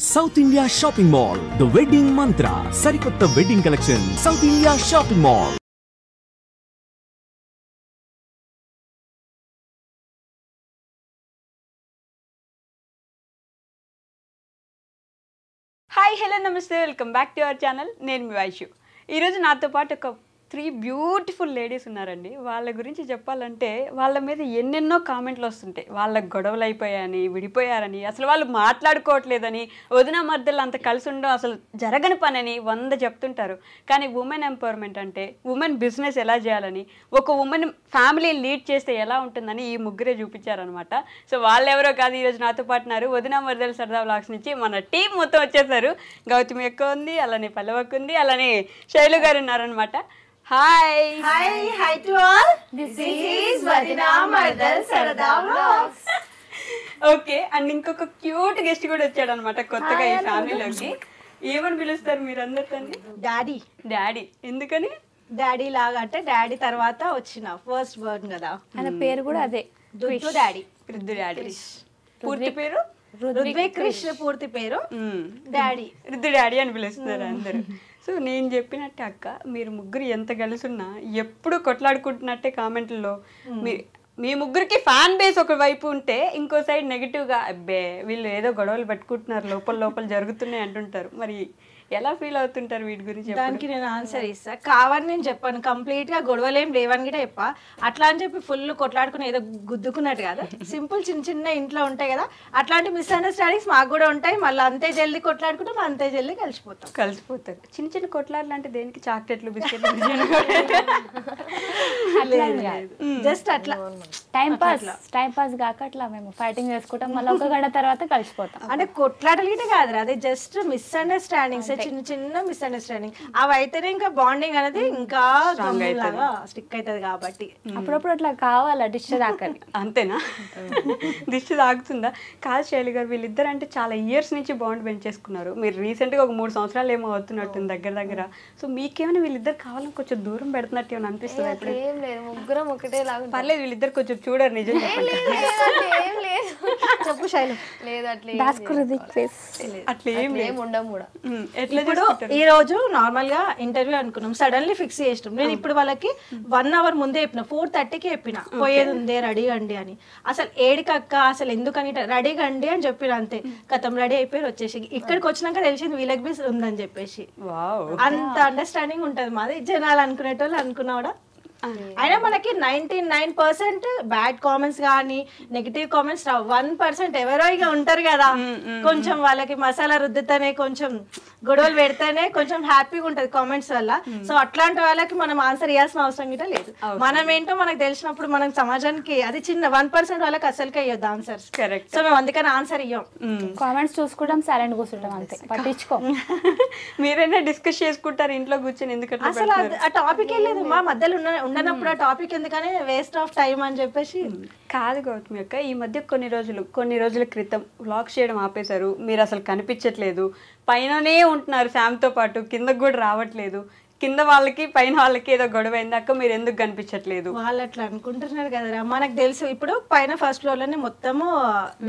South India Shopping Mall, The Wedding Mantra, Sarikotta Wedding Collection, South India Shopping Mall. Hi hello namaste welcome back to our channel. నేను మీ వైషు. ఈరోజు నాతో పాటు ఒక 3 beautiful ladies ఉన్నారండి. వాళ్ళ గురించి చెప్పాలంటే వాళ్ళ మీద ఎన్నెన్నో కామెంట్లు వస్తుంటాయి. వాళ్ళకి గొడవలు అయిపోయాయని, విడిపోయారని, అసలు వాళ్ళు మాట్లాడుకోవట్లేదని, వదిన మధ్యలో అంత కలిసి ఉండడం అసలు జరగని పని 100 చెప్తుంటారు. కానీ ఉమెన్ ఎంపవర్మెంట్ అంటే ఉమెన్ బిజినెస్ ఎలా చేయాలని, ఒక ఉమెన్ ఫ్యామిలీ లీడ్ చేస్తే ఎలా ఉంటుందని ఈ ముగ్గురే చూపించారనమాట. సో వాళ్ళు ఎవరో కాదు, ఈరోజు నాతో పాటున్నారు. వదిన మధ్యలో సరదా వ్లాగ్స్ నుంచి మన టీం మొత్తం వచ్చేసారు. గౌతమి ఎక్కువ ఉంది, అలానే పల్లవకు ఉంది, అలానే శైలు గారు ఉన్నారనమాట. Hi hi to all. This is వదినా మర్దల్ సరదా వ్లాగ్స్. ఓకే, అండ్ ఇంకొక క్యూట్ గెస్ట్ కూడా వచ్చాడు అనమాట కొత్తగా ఈ ఫ్యామిలీలోకి. ఏమని పిలుస్తారు మీరు అందరితో? డాడీ. డాడీ ఎందుకని? డాడీ లాగా అంటే డాడీ తర్వాత వచ్చిన ఫస్ట్ వర్డ్ కదా. ఆయన పేరు కూడా అదే, దుద్దు డాడీ. రుద్దు డాడీ. పూర్తి పేరు రుద్విక్ కృష్. పూర్తి పేరు డాడీ. రుద్దు డాడీ అని పిలుస్తున్నారు అందరు. సో నేను చెప్పినట్టే అక్క, మీరు ముగ్గురు ఎంత కలిసి ఉన్నా ఎప్పుడు కొట్లాడుకుంటున్నట్టే కామెంట్లలో. మీ ముగ్గురికి ఫ్యాన్ బేస్ ఒక వైపు ఉంటే ఇంకో సైడ్ నెగిటివ్గా అబ్బే వీళ్ళు ఏదో గొడవలు పెట్టుకుంటున్నారు, లోపల జరుగుతున్నాయి అంటుంటారు. మరి ఎలా ఫీల్ అవుతుంటారు వీటి గురించి? దానికి నేను ఆన్సర్ ఇస్తా. కావని నేను చెప్పాను, కంప్లీట్ గా గొడవలేం లేవని కూడా చెప్పా. అట్లా అని చెప్పి ఫుల్ కొట్లాడుకుని ఏదో గుద్దుకున్నట్టు కదా. సింపుల్ చిన్న చిన్న ఇంట్లో ఉంటాయి కదా, అట్లాంటి మిస్అండర్స్టాండింగ్స్ మాకు కూడా ఉంటాయి. మళ్ళీ అంతే జల్దీ కొట్లాడుకుంటాం, అంతే జల్దీ కలిసిపోతారు. చిన్న చిన్న కొట్లాడలు అంటే దేనికి? చాక్లెట్లు, బిస్కెట్లు, జస్ట్ అట్లా టైం పాస్ కాక అట్లా మేము ఫైటింగ్ చేసుకుంటాం, మళ్ళీ ఒక గంట తర్వాత కలిసిపోతాం. అంటే కొట్లాటలు గిట్ట కాదు, అదే జస్ట్ మిస్అండర్స్టాండింగ్స్, చిన్న చిన్న మిస్అండర్స్టాండింగ్. అవి అయితేనే ఇంకా బాండింగ్ అనేది ఇంకా స్టిక్ అవుతుంది. కాబట్టి అప్పుడప్పుడు అట్లా కావాలా డిష్ దాకని. అంతేనా? దిష్టి తాగుతుందా? కాదు శైలి గారు, వీళ్ళిద్దరు అంటే చాలా ఇయర్స్ నుంచి బాండ్ పెంచేసుకున్నారు. మీరు రీసెంట్గా ఒక 3 సంవత్సరాలు ఏమో అవుతున్నట్టుంది దగ్గర. సో మీకేమైనా వీళ్ళిద్దరు కావాలని కొంచెం దూరం పెడుతున్నట్టు ఏమైనా అనిపిస్తుంది? ఇప్పుడు ఏం లేదు, ముగ్గురం ఒకటే లాగా. పర్లేదు, వీళ్ళిద్దరు కొంచెం చూడరు, నిజం చెప్పండి. చెప్పు శైలు. లేదు అట్లా దాచుకున్నది అట్లా ఏం ఉండం కూడా. ఎట్లా ఇప్పుడు ఈ రోజు నార్మల్ గా ఇంటర్వ్యూ అనుకున్నాం, సడన్లీ ఫిక్స్ చేసినాం. నేను ఇప్పుడు వాళ్ళకి 1 అవర్ ముందే చెప్పిన, 4:30కి చెప్పిన పోయేది ఉంది రెడీ అండి అని. అసలు ఏడికక్క అసలు ఎందుకని రెడీ అండి అని చెప్పిన, అంతే కథం రెడీ అయిపోయి వచ్చేసి. ఇక్కడికి వచ్చినాక తెలిసింది వీళ్ళకి బి ఉందని చెప్పేసి. అంత అండర్స్టాండింగ్ ఉంటది మాది. జనాలు అనుకునేటోళ్ళు అనుకున్నా కూడా. అయినా మనకి 99% బ్యాడ్ కామెంట్స్ కానీ నెగిటివ్ కామెంట్స్ 1% ఎవరో ఇక ఉంటారు కదా, కొంచెం వాళ్ళకి మసాలా రుద్దుతేనే, కొంచెం గొడవలు పెడితేనే కొంచెం హ్యాపీగా ఉంటది కామెంట్స్ వల్ల. సో అట్లాంటి వాళ్ళకి మనం ఆన్సర్ ఇవ్వాల్సిన అవసరం గిట్ట లేదు. మనం ఏంటో మనకు తెలిసినప్పుడు మనం సమాజానికి అది చిన్న 1% వాళ్ళకి అసలుకే ఇవ్వద్దు ఆన్సర్స్. కరెక్ట్. సో మేము అందుకని ఆన్సర్ ఇవ్వం. కామెంట్స్ చూసుకుంటాం, సైలెంట్ కూర్చుంటాం, అంతే, పట్టించుకో. మీరైనా డిస్కస్ చేసుకుంటారు ఇంట్లో కూర్చొని? ఎందుకంటే అసలు ఆ టాపిక్ లేదు మా మధ్యలో ఉండనప్పుడు, ఆ టాపిక్ ఎందుకని వేస్ట్ ఆఫ్ టైం అని చెప్పేసి. కాదు గౌతమి అక్క, ఈ మధ్య కొన్ని రోజుల క్రితం వ్లాగ్స్ చేయడం ఆపేశారు. మీరు అసలు కనిపించట్లేదు, పైననే ఉంటున్నారు శామ్తో పాటు, కిందకు కూడా రావట్లేదు. కింద వాళ్ళకి పైన వాళ్ళకి ఏదో గొడవ అయింది అక్క, మీరు ఎందుకు కనిపించట్లేదు? వాళ్ళు అట్లా అనుకుంటున్నారు కదరా, మనకు తెలుసు. ఇప్పుడు పైన ఫస్ట్ ఫ్లోర్ లోనే మొత్తము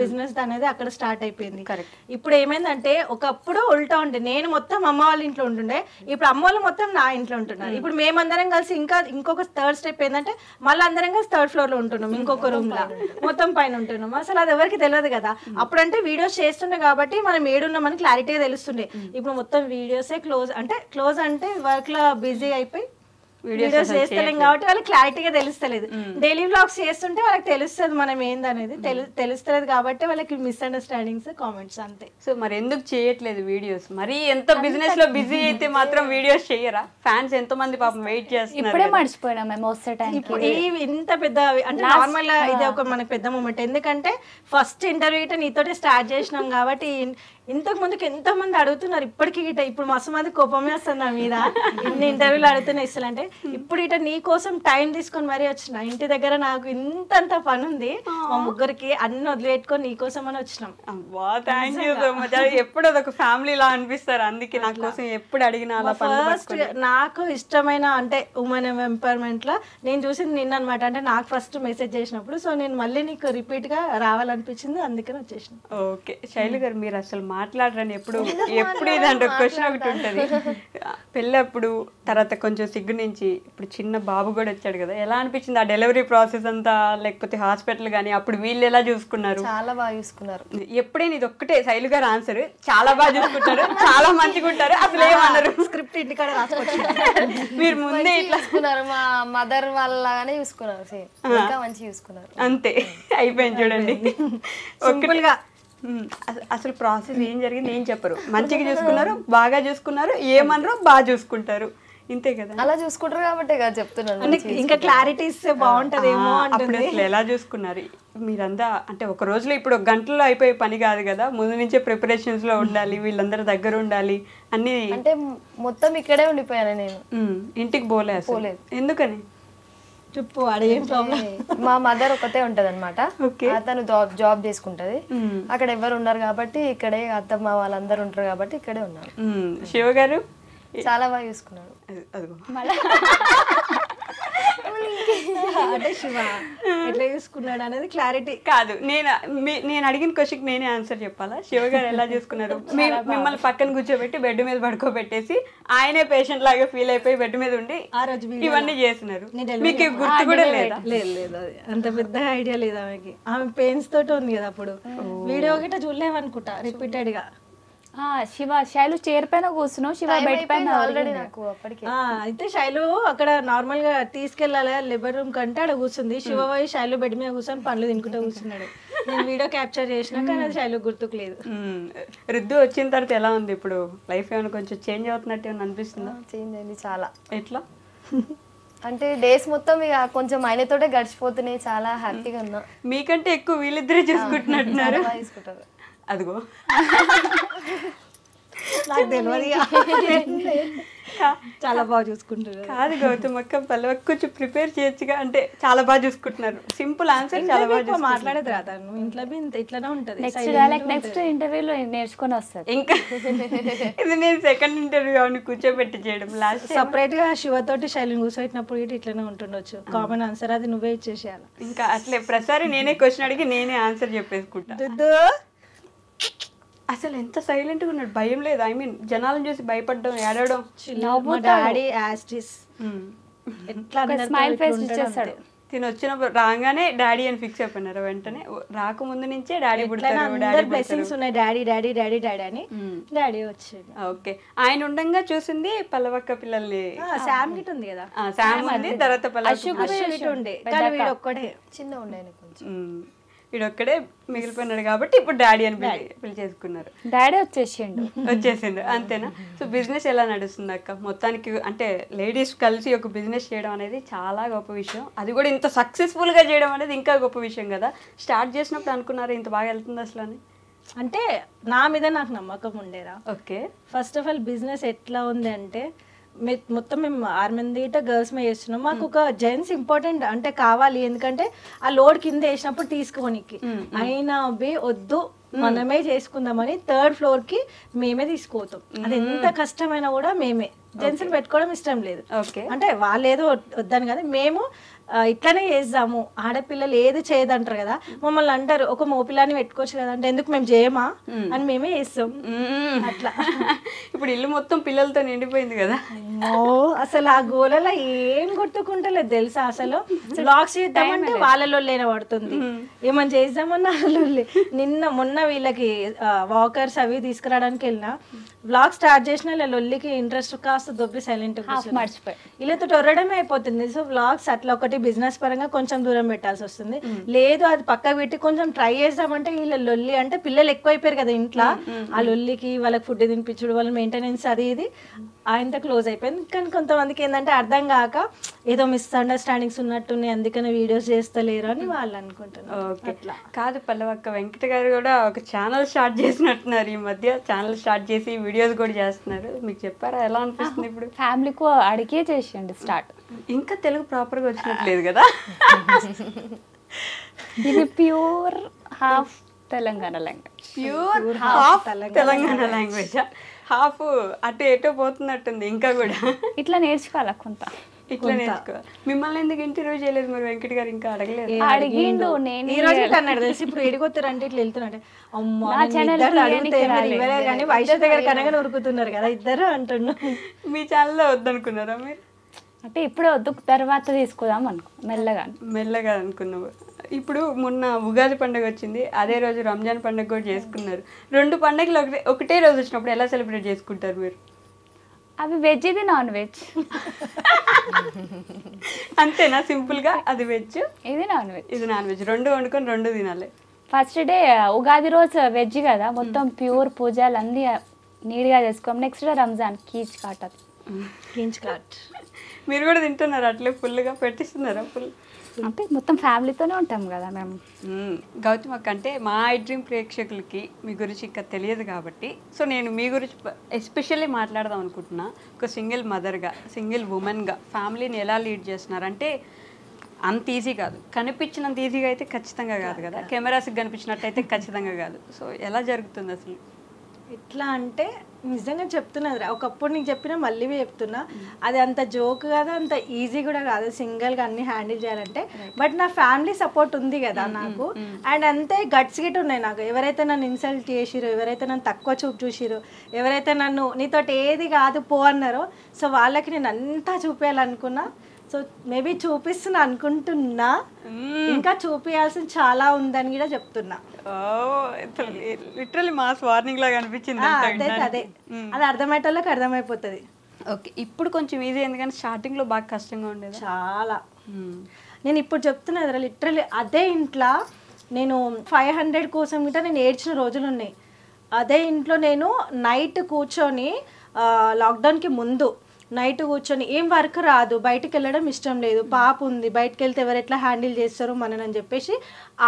బిజినెస్ అనేది అక్కడ స్టార్ట్ అయిపోయింది. కరెక్ట్. ఇప్పుడు ఏమైందంటే ఒకప్పుడు ఉల్టా ఉండే, నేను మొత్తం అమ్మ వాళ్ళ ఇంట్లో ఉంటుండే, ఇప్పుడు అమ్మ వాళ్ళు మొత్తం నా ఇంట్లో ఉంటున్నారు. ఇప్పుడు మేమందరం కలిసి ఇంకొక థర్డ్ స్టెప్ ఏంటంటే మళ్ళీ అందరం కలిసి 3rd ఫ్లోర్ లో ఉంటున్నాం, ఇంకొక రూమ్ లా మొత్తం పైన ఉంటున్నాం. అసలు అది ఎవరికి తెలియదు కదా. అప్పుడంటే వీడియోస్ చేస్తుండే కాబట్టి మనం ఏడున్నామని క్లారిటీగా తెలుస్తుండే. ఇప్పుడు మొత్తం వీడియోసే క్లోజ్ అంటే వర్క్ బిజీ అయిపోయి వీడియోస్ చేస్తలేం కాబట్టి వాళ్ళకి క్లారిటీగా తెలుస్తలేదు. డైలీ వ్లాగ్స్ చేస్తుంటే వాళ్ళకి తెలుస్తుంది మనం ఏందనేది, తెలుస్తలేదు కాబట్టి వాళ్ళకి మిస్అండర్స్టాండింగ్స్, కామెంట్స్, అంతే. సో మరి ఎందుకు చేయట్లేదు వీడియోస్? మరి ఎంత బిజినెస్ లో బిజీ అయితే మాత్రం వీడియోస్ చేయరా? ఫ్యాన్స్ ఎంతో మంది పాపం వెయిట్ చేస్తున్నారు. ఇప్పుడే మర్చిపోయినా మేము వస్తే టైం. ఇంత పెద్ద అంటే నార్మల్ ఇది ఒక మనకి పెద్ద మూమెంట్. ఎందుకంటే ఫస్ట్ ఇంటర్వ్యూ నీతోటే స్టార్ట్ చేసినాం కాబట్టి. ఇంతకు ముందుకు ఎంతో మంది అడుగుతున్నారు ఇప్పటికీ గిట్ట. ఇప్పుడు మస్తు మంది కోపమే వస్తుంది నా మీద, ఇన్ని ఇంటర్వ్యూలు అడుగుతున్నా ఇస్తానంటే. ఇప్పుడు ఇట నీ కోసం టైం తీసుకొని మరీ వచ్చిన. ఇంటి దగ్గర నాకు ఇంతంత పని ఉంది, మా ముగ్గురికి అన్ని వదిలిపెట్టుకొని నీ కోసం అని వచ్చినాం. Thank you so much. ఎప్పుడు అదొక ఫ్యామిలీ లా అనిపిస్తారు, అందుకే నా కోసం ఎప్పుడు అడిగినా అలా ఫస్ట్ నాకు ఇష్టమైన అంటే ఉమెన్ ఎంపవర్మెంట్ లో నేను చూసింది నిన్న అనమాట. అంటే నాకు ఫస్ట్ మెసేజ్ చేసినప్పుడు సో నేను మళ్ళీ నీకు రిపీట్ గా రావాలనిపించింది, అందుకని వచ్చేసిన. ఓకే శైలు గారు, మీరు అసలు మాట్లాడరని ఎప్పుడు ఇదంటే క్వశ్చన్ ఒకటి ఉంటుంది. పెళ్ళప్పుడు తర్వాత కొంచెం సిగ్గు నుంచి ఇప్పుడు చిన్న బాబు కూడా వచ్చాడు కదా, ఎలా అనిపించింది ఆ డెలివరీ ప్రాసెస్ అంతా, లేకపోతే హాస్పిటల్ కానీ అప్పుడు వీళ్ళు ఎలా చూసుకున్నారు? చాలా బాగా చూసుకున్నారు. ఎప్పుడైనా ఇది ఒక్కటే శైలు గారు ఆన్సర్, చాలా బాగా చూసుకుంటారు, చాలా మంచిగా ఉంటారు, అసలు ఏమన్నారు? స్క్రిప్ట్ ఇంటికాడ రాసుకోవచ్చు. మీరు ముందే ఇట్లా చూసుకున్నారు, మా మదర్ వాళ్ళగానే చూసుకున్నారు, సేమ్ ఇంకా మంచిగా చూసుకున్నారు. అంతే అయిపోయింది చూడండి. సింపుల్ గా అసలు ప్రాసెస్ ఏం జరిగింది ఏం చెప్పరు, మంచిగా చూసుకున్నారు, బాగా చూసుకున్నారు, ఏమన్నారు బాగా చూసుకుంటారు, ఇంతే కదా. అలా చూసుకుంటారు కాబట్టి కదా చెప్తున్నాను. ఇంకా క్లారిటీ ఇస్తే బాగుంటదేమో. అప్పుడు అసలు ఎలా చూసుకున్నారు మీరంతా? అంటే ఒక రోజులో ఇప్పుడు ఒక గంటలో అయిపోయే పని కాదు కదా, ముందు నుంచే ప్రిపరేషన్స్ లో ఉండాలి, వీళ్ళందరూ దగ్గర ఉండాలి అన్ని. అంటే మొత్తం ఇక్కడే ఉండిపోయాను నేను, ఇంటికి పోలేదు. ఎందుకని చెప్పు, అదేం ప్రాబ్లం? మా మదర్ ఒకతే ఉంటది అనమాట, అతను జాబ్ చేసుకుంటది, అక్కడ ఎవరు ఉన్నారు కాబట్టి ఇక్కడే, అత్తమ్మ వాళ్ళందరూ ఉంటారు కాబట్టి ఇక్కడే ఉన్నారు. శివ గారు చాలా బాగా చూసుకున్నాడు. అంటే శివ ఎట్లా చూసుకున్నాడు అనేది క్లారిటీ కాదు. నేను అడిగిన క్వశ్చన్ నేనే ఆన్సర్ చెప్పాలా? శివ గారు ఎలా చూసుకున్నారు? మిమ్మల్ని పక్కన కూర్చోబెట్టి బెడ్ మీద పడుకోబెట్టేసి ఆయనే పేషెంట్ లాగా ఫీల్ అయిపోయి బెడ్ మీద ఉండి ఆ రోజు ఇవన్నీ చేస్తున్నారు. మీకు గుర్తు కూడా లేదా? లేదు, అది అంత పెద్ద ఐడియా లేదు ఆమెకి. ఆమె పెయిన్స్ తోటి ఉంది కదా అప్పుడు. వీడియో గిట్ట చూడలేమనుకుంటా రిపీటెడ్ గా. శివ శైలు చైర్ పైన కూర్చున్నావు, శివ బెడ్ పైన ఆల్రెడీ నాకు అప్పటికి. అయితే శైలు అక్కడ నార్మల్ గా తీసుకెళ్లాలి లేబర్ రూమ్ కంటే అక్కడ కూర్చుంది. శివ పోయి శైలు బెడ్ మీద కూర్చొని పండ్లు తినుకుంటూ కూర్చున్నాడు. నేను వీడియో క్యాప్చర్ చేసినా కానీ అది శైలు గుర్తుకు లేదు. రుద్దు వచ్చిన తర్వాత ఎలా ఉంది ఇప్పుడు? లైఫ్ ఏమైనా కొంచెం చేంజ్ అవుతున్నట్టు ఏమైనా అనిపిస్తుందా? చేంజ్ అయింది చాలా. ఎట్లా అంటే డేస్ మొత్తం ఇక కొంచెం ఆయనతోటే గడిచిపోతున్నాయి, చాలా హ్యాపీగా ఉన్నా. మీకంటే ఎక్కువ వీళ్ళిద్దరే చూసుకుంటున్నట్టున్నారు. తీసుకుంటారు అదిగో నాకు తెలియదు, చాలా బాగా చూసుకుంటారు. కాదు గౌతమ్ అక్క, పల్లవక్క కొంచెం ప్రిపేర్ చేయొచ్చుగా. అంటే చాలా బాగా చూసుకుంటున్నారు, సింపుల్ ఆన్సర్. చాలా బాగా మాట్లాడేది రాదు, ఇంట్లో ఇట్లానే ఉంటది. నెక్స్ట్ ఇంటర్వ్యూలో నేర్చుకొని వస్తారు. ఇంకా ఇది నేను సెకండ్ ఇంటర్వ్యూ అని కూర్చోబెట్టి చేయడం. లాస్ట్ సపరేట్ గా శివతోటి శైలిని కూర్చోబెట్టినప్పుడు ఇట్లానే ఉంటుండొచ్చు. కామన్ ఆన్సర్ అది నువ్వే ఇచ్చేసేయాలి. ఇంకా అట్లే ప్రతిసారి నేనే క్వశ్చన్ అడిగి నేనే ఆన్సర్ చెప్పేసుకుంటా. అసలు ఎంత సైలెంట్ గా ఉన్నాడు, భయం లేదు. ఐ మీన్ జనాలను చూసి భయపడడం, ఏడవడం. డాడీ యాస్టిస్ ఎట్లా స్మైల్ ఫేస్ ఇచ్చేస్తాడు. తిని వచ్చినప్పుడు రాగానే డాడీ అని ఫిక్స్ అయిపోయినారు. వెంటనే రాకముందు నుంచే డాడీ పుడతారు, బ్లెస్సింగ్స్ ఉన్నాయి, డాడీ డాడీ డాడీ డాడీ అని డాడీ వచ్చేది. ఓకే, ఆయన ఉండంగా చూసింది పల్లవక్క పిల్లల్ని. శామ్ గిట్ ఉంది కదా, శామ్ ఉంది, తర్వాత పల్లవక్క ఉండే, కానీ వీడు ఒక్కడే చిన్న ఉండే కొంచెం. వీడొక్కడే మిగిలిపోయినాడు కాబట్టి ఇప్పుడు డాడీ అని పిలిచేసుకున్నారు. డాడీ వచ్చేసిండు అంతేనా? సో బిజినెస్ ఎలా నడుస్తుంది అక్క మొత్తానికి? అంటే లేడీస్ కలిసి ఒక బిజినెస్ చేయడం అనేది చాలా గొప్ప విషయం, అది కూడా ఇంత సక్సెస్ఫుల్ గా చేయడం అనేది ఇంకా గొప్ప విషయం కదా. స్టార్ట్ చేసినప్పుడు అనుకున్నారు ఇంత బాగా వెళ్తుంది అసలు అని? అంటే నా మీద నాకు నమ్మకం ఉండేరా. Okay, first of all business ఎట్లా ఉంది అంటే మొత్తం మేము 6 మంది గర్ల్స్ మీద చేస్తున్నాం. మాకు ఒక జెంట్స్ ఇంపార్టెంట్ అంటే కావాలి, ఎందుకంటే ఆ లోడ్ కింద వేసినప్పుడు తీసుకోనికి. అయినా వద్దు మనమే చేసుకుందామని 3rd ఫ్లోర్ కి మేమే తీసుకోతాం. అది ఎంత కష్టమైనా కూడా మేమే. జెంట్స్ పెట్టుకోవడం ఇష్టం లేదు, అంటే వాళ్ళు ఏదో వద్దని కదా, మేము ఇట్లానే చేద్దాము. ఆడపిల్లలు ఏది చేయదంటారు కదా, మమ్మల్ని అంటారు ఒక మోపిల్లాన్ని పెట్టుకోవచ్చు కదా అంటే ఎందుకు మేము చేయమా అని మేమే చేస్తాం. అట్లా ఇప్పుడు ఇల్లు మొత్తం పిల్లలతో నిండిపోయింది కదా. అసలు ఆ గోలలో ఏం కొట్టుకుంటలేదు తెలుసా. అసలు బ్లాగ్స్ చేద్దామంటే వాళ్ళలో లేన పడుతుంది, ఏమని చేద్దామన్నా వాళ్ళ. మొన్న వీళ్ళకి వాకర్స్ అవి తీసుకురావడానికి వెళ్ళినా, బ్లాగ్ స్టార్ట్ చేసిన లొల్లికి ఇంట్రెస్ట్ కాస్త దొబ్బి సైలెంట్ మర్చిపోయి వీళ్ళతో టొర్రడమే అయిపోతుంది. సో బ్లాగ్స్ అట్లా ఒకటి బిజినెస్ పరంగా కొంచెం దూరం పెట్టాల్సి వస్తుంది. లేదు అది పక్క పెట్టి కొంచెం ట్రై చేద్దామంటే వీళ్ళ లొల్లి, అంటే పిల్లలు ఎక్కువైపోయారు కదా ఇంట్లో, ఆ లొల్లికి వాళ్ళకి ఫుడ్ తినిపించుడు, వాళ్ళ మెయింటెనెన్స్ అది ఇది ఆయనతో క్లోజ్ అయిపోయింది. కానీ కొంతమందికి ఏంటంటే అర్థం కాక ఏదో మిస్అండర్స్టాండింగ్స్ ఉన్నట్టున్నాయి అందుకనే వీడియోస్ చేస్తలేరు అని వాళ్ళు అనుకుంటున్నారు. ఓకే, కాదు పల్లవక్క, వెంకట గారు కూడా ఒక ఛానల్ స్టార్ట్ చేసినట్టున్నారు ఈ మధ్య. ఛానల్ స్టార్ట్ చేసి వీడియోస్ కూడా చేస్తున్నారు. మీకు చెప్పారా, ఎలా అనిపిస్తుంది ఇప్పుడు? ఫ్యామిలీకు అడిగే చేసేయండి స్టార్ట్. ఇంకా తెలుగు ప్రాపర్గా వచ్చినట్లేదు కదా. ఇది pure half Telangana language. Pure half Telangana language, half అటు ఎటో పోతున్నట్టుంది ఇంకా కూడా. ఇట్లా నేర్చుకోవాలి కొంత. ఇట్లా నేర్చుకోవాలి. మిమ్మల్ని ఎందుకు ఇంటర్వ్యూ చేయలేదు మరి వెంకట్ గారు? ఇంకా అడగలేదు? అడిగిండు. నేను ఈ రోజు అన్నాడు తెలిసి ఇప్పుడు ఎడిగొత్తారంటే ఇట్లా వెళ్తున్నాడు. అమ్మా ఇవ్వలేదు కానీ వైశ్య దగ్గర కనగా ఉరుకుతున్నారు కదా ఇద్దరు అంటున్నా. మీ ఛానల్లో వద్దనుకున్నారా మీరు? అంటే ఇప్పుడే వద్దు, తర్వాత తీసుకుందాం అనుకో మెల్లగా అనుకున్నావు. ఇప్పుడు మొన్న ఉగాది పండుగ వచ్చింది, అదే రోజు రంజాన్ పండుగ కూడా చేసుకున్నారు. 2 పండుగలు ఒకటే రోజు వచ్చినప్పుడు ఎలా సెలబ్రేట్ చేసుకుంటారు మీరు? అవి వెజ్, ఇది నాన్ వెజ్. అంతేనా? సింపుల్ గా అది వెజ్, ఇది నాన్ వెజ్. ఇది నాన్ వెజ్, 2 వండుకొని 2 తినాలి. ఫస్ట్ డే ఉగాది రోజు వెజ్ కదా, మొత్తం ప్యూర్ పూజలు అన్నీ నీట్గా చేసుకోం. నెక్స్ట్ డే రంజాన్ కీచ్ కాట్. అది కీచ్ కాట్ మీరు కూడా తింటున్నారు అట్లే ఫుల్గా పెట్టిస్తున్నారా? ఫుల్ అంటే మొత్తం ఫ్యామిలీతోనే ఉంటాం కదా మేము. గౌతమ్ అక్క, అంటే మా ఐ డ్రీమ్ ప్రేక్షకులకి మీ గురించి ఇంకా తెలియదు కాబట్టి, సో నేను మీ గురించి ఎస్పెషల్లీ మాట్లాడదాం అనుకుంటున్నా. ఒక సింగిల్ మదర్గా, సింగిల్ ఉమెన్గా ఫ్యామిలీని ఎలా లీడ్ చేస్తున్నారంటే అంత ఈజీ కాదు. కనిపించినంత ఈజీగా అయితే ఖచ్చితంగా కాదు కదా, కెమెరాస్కి కనిపించినట్టయితే ఖచ్చితంగా కాదు. సో ఎలా జరుగుతుంది అసలు? ఎట్లా అంటే నిజంగా చెప్తున్నది, ఒకప్పుడు నీకు చెప్పినా మళ్ళీ చెప్తున్నా, అది అంత జోక్ కాదు, అంత ఈజీ కూడా కాదు సింగిల్గా అన్ని హ్యాండిల్ చేయాలంటే. బట్ నా ఫ్యామిలీ సపోర్ట్ ఉంది కదా నాకు, అండ్ అంతే గట్స్ గిట్ ఉన్నాయి నాకు. ఎవరైతే నన్ను ఇన్సల్ట్ చేసిరో, ఎవరైతే నన్ను తక్కువ చూపు చూసిరో, ఎవరైతే నన్ను నీతోటి ఏది కాదు పో అన్నారో, సో వాళ్ళకి నేను అంతా చూపించాలనుకున్నా. సో మేబీ చూపిస్తున్నా అనుకుంటున్నా, ఇంకా చూపించాల్సిన చాలా ఉందని కూడా చెప్తున్నా. లిటరల్లీ మాస్ వార్నింగ్ లాగా అనిపించింది. అదే అది అర్థమయ్యేటోళ్ళకి అర్థమైపోతుంది. ఓకే, ఇప్పుడు కొంచెం ఈజీ, ఎందుకంటే స్టార్టింగ్లో బాగా కష్టంగా ఉండేది చాలా. నేను ఇప్పుడు చెప్తున్నా కదా, లిటరల్లీ అదే ఇంట్లో నేను 500 కోసం గిట్ట నేను ఏడ్చిన రోజులు ఉన్నాయి. అదే ఇంట్లో నేను నైట్ కూర్చొని, లాక్డౌన్కి ముందు నైట్ కూర్చొని ఏం వర్క్ రాదు, బయటకు వెళ్ళడం ఇష్టం లేదు, పాప ఉంది, బయటకు వెళ్తే ఎవరు ఎట్లా హ్యాండిల్ చేస్తారో మనని చెప్పేసి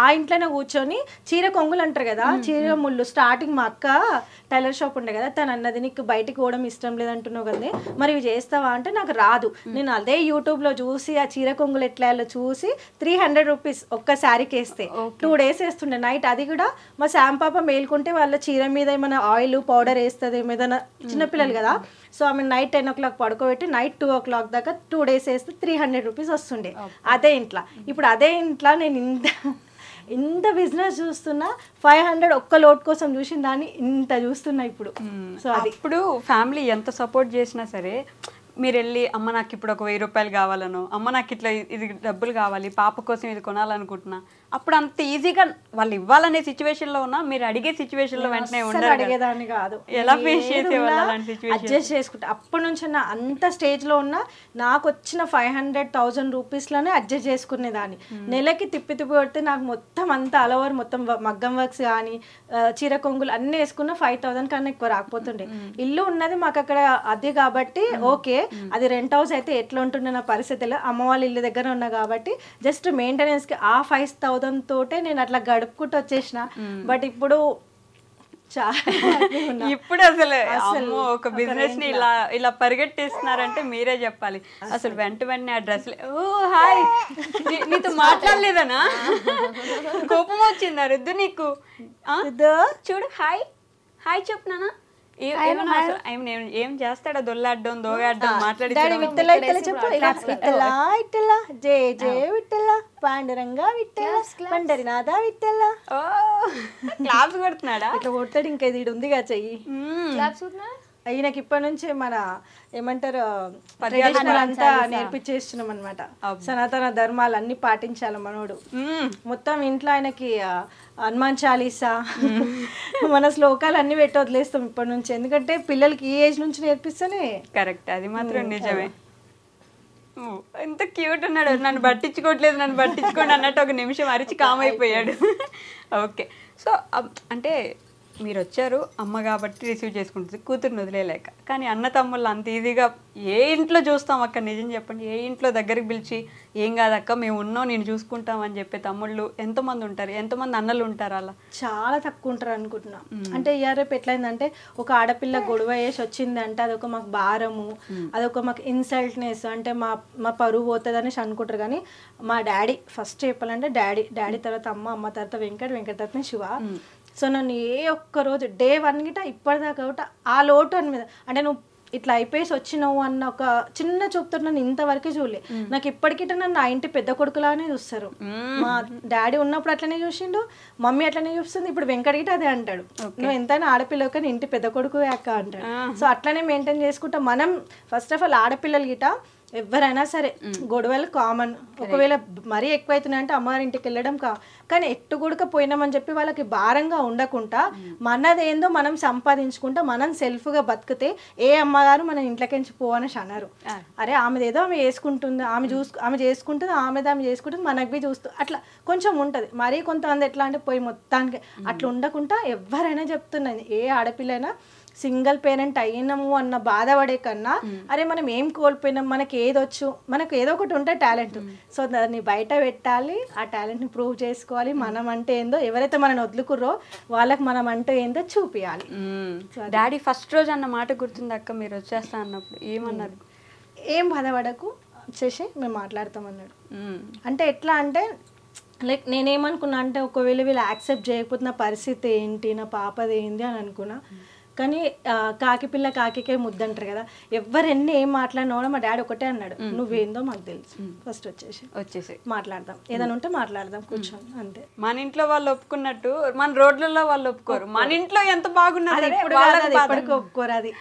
ఆ ఇంట్లోనే కూర్చొని చీర కొంగులు అంటారు కదా, చీర ముళ్ళు. స్టార్టింగ్ మా అక్క టైలర్ షాప్ ఉండే కదా, తను అన్నది నీకు బయటకు పోవడం ఇష్టం లేదంటున్నావు కదా, మరి ఇవి చేస్తావా అంటే నాకు రాదు. నేను అదే యూట్యూబ్లో చూసి ఆ చీర కొంగులు ఎట్లా చూసి 300 రూపీస్ ఒక్క శారీకి వేస్తే 2 days వేస్తుండే నైట్. అది కూడా మా శామ్ పాప మేల్కుంటే వాళ్ళ చీర మీద ఏమైనా ఆయిల్ పౌడర్ వేస్తుంది, ఏదైనా చిన్నపిల్లలు కదా, సో ఆమె నైట్ 10 o'clock పడుకోబెట్టి నైట్ 2 o'clock దాకా 2 days వేస్తే 300 రూపీస్ వస్తుండే అదే ఇంట్లో. ఇప్పుడు అదే ఇంట్లో నేను ఇంత బిజినెస్ చూస్తున్నా, 500 ఒక్క లోడ్ కోసం చూసిన దాన్ని ఇంత చూస్తున్నా ఇప్పుడు. సో అది ఇప్పుడు ఫ్యామిలీ ఎంత సపోర్ట్ చేసినా సరే, మీరు వెళ్ళి అమ్మ నాకు ఇప్పుడు ఒక 1000 రూపాయలు కావాలను, అమ్మ నాకు ఇట్లా ఇది డబ్బులు కావాలి, పాప కోసం ఇది కొనాలనుకుంటున్నా, అప్పుడు అంత ఈజీగా వాళ్ళు ఇవ్వాలనే సిచ్యువేషన్లో ఉన్నా మీరు అడిగే సిచ్యువేషన్లో వెంటనే అడిగేదాన్ని కాదు. ఎలా ఫేస్ చేసేవాళ్ళు అలాంటి సిచ్యువేషన్? అడ్జస్ట్ చేసుకుంటా. అప్పటి నుంచి నా అంత స్టేజ్లో ఉన్నా నాకు వచ్చిన 500,000 రూపీస్లోనే అడ్జస్ట్ చేసుకునేదాన్ని. నెలకి తిప్పి కొడితే నాకు మొత్తం అంతా ఆల్ ఓవర్ మొత్తం మగ్గం వర్క్స్ కానీ చీర కొంగులు అన్నీ వేసుకున్న 5,000 కన్నా ఎక్కువ రాకపోతుండే. ఇల్లు ఉన్నది మాకు అక్కడ అది కాబట్టి ఓకే, అది రెంట్ హౌస్ అయితే ఎట్లా ఉంటుండే నా పరిస్థితిలో, అమ్మ వాళ్ళ ఇల్లు దగ్గర ఉన్నా కాబట్టి జస్ట్ మెయింటెనెన్స్కి ఆ 5,000 తోటే నేను అట్లా గడుపుకుంటూ వచ్చేసిన. బట్ ఇప్పుడు ఇప్పుడు అసలు ఒక బిజినెస్ ని ఇలా పరిగెట్టేస్తున్నారంటే మీరే చెప్పాలి. అసలు వెంటనే ఆ డ్రెస్, ఓ హాయ్, నీతో మాట్లాడలేదనా? కోపం వచ్చిందా రుద్దు నీకు? చూడు హాయ్ హాయ్ చెప్తున్నానా? ఏం చేస్తాడా? దొల్లాడ్డం దోగాడ్డం మాట్లాడి పాండురంగా విట్టల పండరినాథ విట్టల క్లాప్స్ కొడుతున్నాడా? ఇట్లా కొడతాడు. ఇంకా ఇది ఉందిగా చెయ్యి. ఈయనకి ఇప్పటి నుంచి మన ఏమంటారు అంతా నేర్పించేస్తున్నాం అనమాట. సనాతన ధర్మాలు అన్ని పాటించాలి మనోడు. మొత్తం ఇంట్లో ఆయనకి హనుమాన్ చాలీసా మన శ్లోకాలు అన్ని పెట్టి వదిలేస్తాం ఇప్పటి నుంచి, ఎందుకంటే పిల్లలకి ఈ ఏజ్ నుంచి నేర్పిస్తేనే కరెక్ట్. అది మాత్రం నిజమే. ఎంత క్యూట్ ఉన్నాడు. నన్ను పట్టించుకోవట్లేదు, నన్ను పట్టించుకోండి అన్నట్టు ఒక నిమిషం అరిచి కామ్ అయిపోయాడు. ఓకే, సో అంటే మీరు వచ్చారు అమ్మ కాబట్టి రిసీవ్ చేసుకుంటుంది కూతురుని వదిలేలేక, కానీ అన్న తమ్ముళ్ళు అంత ఈజీగా ఏ ఇంట్లో చూస్తాం అక్క? నిజం చెప్పండి, ఏ ఇంట్లో దగ్గరికి పిలిచి ఏం కాదక్క మేము ఉన్నాం నేను చూసుకుంటాం అని చెప్పే తమ్ముళ్ళు ఎంతమంది ఉంటారు? ఎంతమంది అన్నలు ఉంటారు అలా? చాలా తక్కువ ఉంటారు అనుకుంటున్నా. అంటే రేపు ఎట్లయిందంటే ఒక ఆడపిల్ల గొడవ వేసి వచ్చింది అంటే అదొక మాకు భారము, అదొక మాకు ఇన్సల్ట్నెస్, అంటే మా పరువు పోతుంది అనేసి అనుకుంటారు. కానీ మా డాడీ ఫస్ట్ చెప్పాలంటే డాడీ తర్వాత అమ్మ తర్వాత వెంకట తర్వాత శివ. సో నన్ను ఏ ఒక్క రోజు డే 1 గిట ఇప్పటిదాకా ఒకటి ఆ లోటు అని మీద, అంటే నువ్వు ఇట్లా అయిపోయేసి వచ్చినావు అన్న ఒక చిన్న చూపుతో నన్ను ఇంతవరకే చూడలే. నాకు ఇప్పటికిట నన్ను ఆ ఇంటి పెద్ద కొడుకులానే చూస్తారు. మా డాడీ ఉన్నప్పుడు అట్లనే చూసిండు, మమ్మీ అట్లనే చూస్తుంది, ఇప్పుడు వెంకట గిట అదే అంటాడు, నువ్వు ఎంతైనా ఆడపిల్ల కానీ ఇంటి పెద్ద కొడుకు అక్క అంటాడు. సో అట్లనే మెయింటైన్ చేసుకుంటాం మనం. ఫస్ట్ ఆఫ్ ఆల్ ఆడపిల్లలు గిట ఎవరైనా సరే గొడవలు కామన్. ఒకవేళ మరీ ఎక్కువైతున్నాయంటే అమ్మగారి ఇంటికి వెళ్ళడం కానీ ఎట్టుగుడక పోయినామని చెప్పి వాళ్ళకి భారంగా ఉండకుండా మనదేందో మనం సంపాదించుకుంటా మనం సెల్ఫ్గా బతికితే ఏ అమ్మగారు మన ఇంట్లోకించి పోవనేసి అన్నారు. అరే ఆమెదేదో ఆమె వేసుకుంటుంది, ఆమె చేసుకుంటుంది, ఆమె చేసుకుంటుంది, మనకి చూస్తూ అట్లా కొంచెం ఉంటుంది. మరీ కొంతమంది ఎట్లా అంటే పోయి మొత్తానికి అట్లా ఉండకుండా ఎవరైనా చెప్తున్నది, ఏ ఆడపిల్లైనా సింగిల్ పేరెంట్ అయినాము అన్న బాధపడే కన్నా అరే మనం ఏం కోల్పోయినాం, మనకి ఏదొచ్చు, మనకు ఏదో ఒకటి ఉంటే టాలెంట్, సో దాన్ని బయట పెట్టాలి, ఆ టాలెంట్ని ప్రూవ్ చేసుకోవాలి. మనం అంటే ఏందో, ఎవరైతే మనని వదులుకుర్రో వాళ్ళకి మనం అంటే ఏందో చూపించాలి. డాడీ ఫస్ట్ రోజు అన్న మాట గుర్తుంది అక్క మీరు వచ్చేస్తా అన్నప్పుడు ఏమన్నారు? ఏం బాధపడకు వచ్చేసి మేము మాట్లాడతాం అన్నాడు. అంటే ఎట్లా అంటే లైక్ నేనేమనుకున్నా అంటే ఒకవేళ వీళ్ళు యాక్సెప్ట్ చేయకపోతే నా పరిస్థితి ఏంటి, నా పాపది ఏంటి అని అనుకున్నా. కానీ కాకి పిల్ల కాకికే ముద్దంటారు కదా, ఎవరెన్ని ఏం మాట్లాడినా కూడా మా డాడీ ఒకటే అన్నాడు, నువ్వేందో మాకు తెలుసు, ఫస్ట్ వచ్చేసి మాట్లాడదాం, ఏదైనా ఉంటే మాట్లాడదాం కూర్చొని అంతే. మన ఇంట్లో వాళ్ళు ఒప్పుకున్నట్టు మన రోడ్లలో వాళ్ళు ఒప్పుకోరు, మన ఇంట్లో ఎంత బాగున్నారు ఎప్పటికీ ఒప్పుకోరు. అది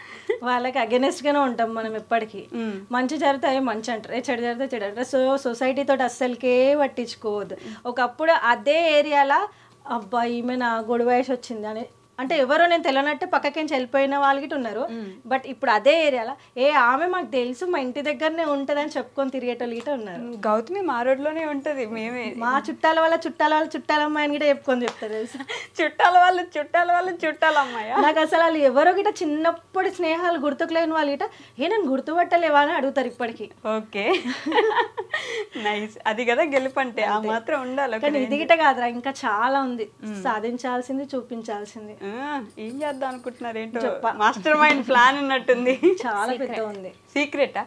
వాళ్ళకి అగెనెస్ట్ గానే ఉంటాం మనం ఎప్పటికీ. మంచి జరిగితే మంచి అంటారు, చెడు జరిగితే చెడు అంటారు. సో సొసైటీ తోటి అస్సలకే పట్టించుకోవద్దు. ఒకప్పుడు అదే ఏరియాలో అబ్బా ఈమె నా గొడవ వేసి వచ్చింది అని అంటే ఎవరో నేను తెలియనట్టు పక్కకించి వెళ్ళిపోయిన వాళ్ళకి ఉన్నారు. బట్ ఇప్పుడు అదే ఏరియాలో ఆమె మాకు తెలుసు మా ఇంటి దగ్గరనే ఉంటది అని చెప్పుకొని తిరిగేటోళ్ళు గిట ఉన్నారు. గౌతమి మా రోడ్లోనే ఉంటది, మేమే మా చుట్టాలమ్మాయి అని కూడా చెప్పుకొని చెప్తారు తెలుసా. చుట్టాలమ్మాయి నాకు అసలు వాళ్ళు ఎవరో గిట చిన్నప్పుడు స్నేహాలు గుర్తుకులేని వాళ్ళు గిట నేను గుర్తుపట్టలేవా అని అడుగుతారు ఇప్పటికి. ఓకే నైస్, అది కదా గెలుపంటే ఆ మాత్రం ఉండాలి. కానీ ఇది గిట కాదురా, ఇంకా చాలా ఉంది సాధించాల్సింది, చూపించాల్సింది. ఏం చేద్దాం అనుకుంటున్నారు ఏంటో, మాస్టర్ మైండ్ ప్లాన్ ఉన్నట్టుంది, చాలా పెద్ద ఉంది. సీక్రెటా?